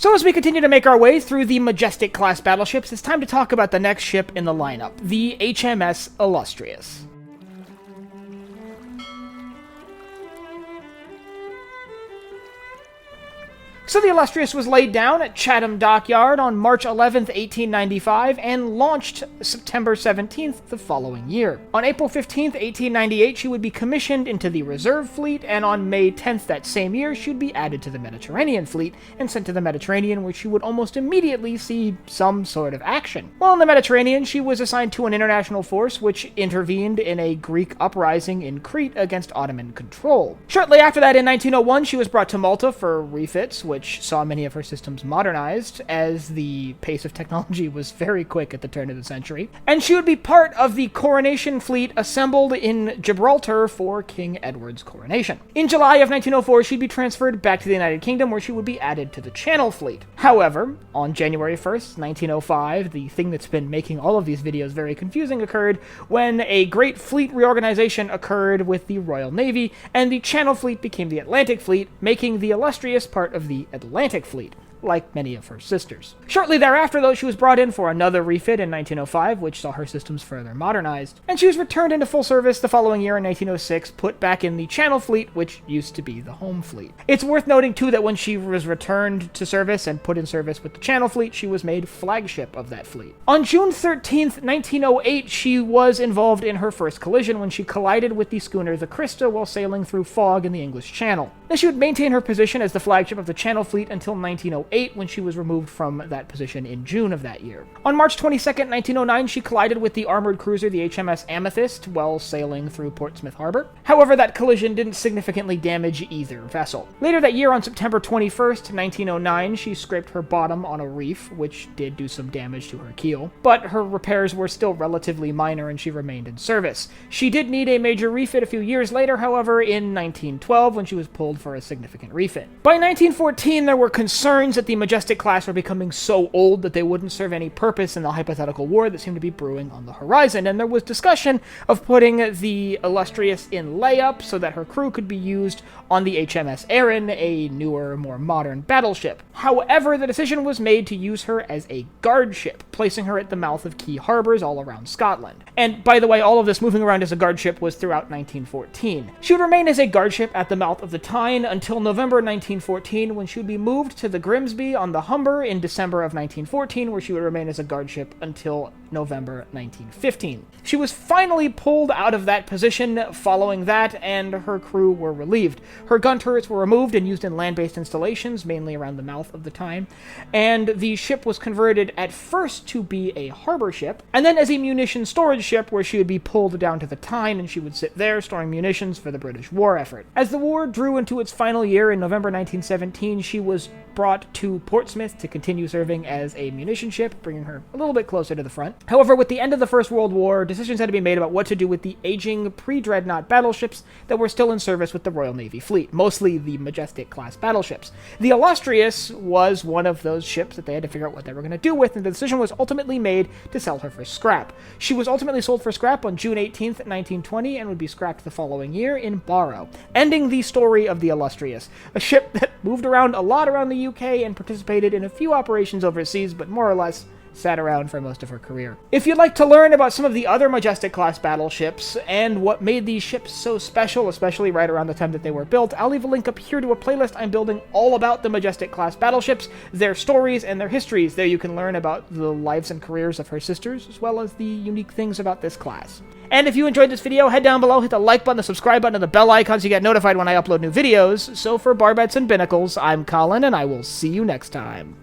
So as we continue to make our way through the Majestic-class battleships, it's time to talk about the next ship in the lineup, the HMS Illustrious. So the Illustrious was laid down at Chatham Dockyard on March 11th, 1895, and launched September 17th the following year. On April 15th, 1898, she would be commissioned into the Reserve Fleet, and on May 10th that same year, she would be added to the Mediterranean Fleet, and sent to the Mediterranean, where she would almost immediately see some sort of action. While in the Mediterranean, she was assigned to an international force which intervened in a Greek uprising in Crete against Ottoman control. Shortly after that, in 1901, she was brought to Malta for refits, which saw many of her systems modernized, as the pace of technology was very quick at the turn of the century. And she would be part of the coronation fleet assembled in Gibraltar for King Edward's coronation. In July of 1904, she'd be transferred back to the United Kingdom, where she would be added to the Channel Fleet. However, on January 1st, 1905, the thing that's been making all of these videos very confusing occurred when a great fleet reorganization occurred with the Royal Navy, and the Channel Fleet became the Atlantic Fleet, making the Illustrious part of the Atlantic Fleet, like many of her sisters. Shortly thereafter, though, she was brought in for another refit in 1905, which saw her systems further modernized, and she was returned into full service the following year in 1906, put back in the Channel Fleet, which used to be the Home Fleet. It's worth noting, too, that when she was returned to service and put in service with the Channel Fleet, she was made flagship of that fleet. On June 13th, 1908, she was involved in her first collision when she collided with the schooner the Krista while sailing through fog in the English Channel. Now, she would maintain her position as the flagship of the Channel Fleet until 1908, when she was removed from that position in June of that year. On March 22nd, 1909, she collided with the armored cruiser the HMS Amethyst while sailing through Portsmouth Harbor. However, that collision didn't significantly damage either vessel. Later that year, on September 21st, 1909, she scraped her bottom on a reef, which did do some damage to her keel, but her repairs were still relatively minor and she remained in service. She did need a major refit a few years later, however, in 1912, when she was pulled for a significant refit. By 1914, there were concerns that the Majestic-class were becoming so old that they wouldn't serve any purpose in the hypothetical war that seemed to be brewing on the horizon, and there was discussion of putting the Illustrious in layup so that her crew could be used on the HMS Erin, a newer, more modern battleship. However, the decision was made to use her as a guard ship, placing her at the mouth of key harbors all around Scotland. And by the way, all of this moving around as a guard ship was throughout 1914. She would remain as a guard ship at the mouth of the Tyne until November 1914, when she would be moved to the Grimsby on the Humber in December of 1914, where she would remain as a guard ship until November 1915. She was finally pulled out of that position following that, and her crew were relieved. Her gun turrets were removed and used in land-based installations, mainly around the mouth of the Tyne, and the ship was converted at first to be a harbor ship, and then as a munition storage ship, where she would be pulled down to the Tyne and she would sit there storing munitions for the British war effort. As the war drew into its final year in November 1917, she was brought to Portsmouth to continue serving as a munition ship, bringing her a little bit closer to the front. However, with the end of the First World War, decisions had to be made about what to do with the aging pre-dreadnought battleships that were still in service with the Royal Navy fleet, mostly the Majestic-class battleships. The Illustrious was one of those ships that they had to figure out what they were going to do with, and the decision was ultimately made to sell her for scrap. She was ultimately sold for scrap on June 18th, 1920, and would be scrapped the following year in Barrow, ending the story of the Illustrious, a ship that moved around a lot around the UK and participated in a few operations overseas, but more or less sat around for most of her career. If you'd like to learn about some of the other Majestic-class battleships and what made these ships so special, especially right around the time that they were built, I'll leave a link up here to a playlist I'm building all about the Majestic-class battleships, their stories, and their histories. There you can learn about the lives and careers of her sisters, as well as the unique things about this class. And if you enjoyed this video, head down below, hit the like button, the subscribe button, and the bell icon so you get notified when I upload new videos. So for Barbettes and Binnacles, I'm Colin, and I will see you next time.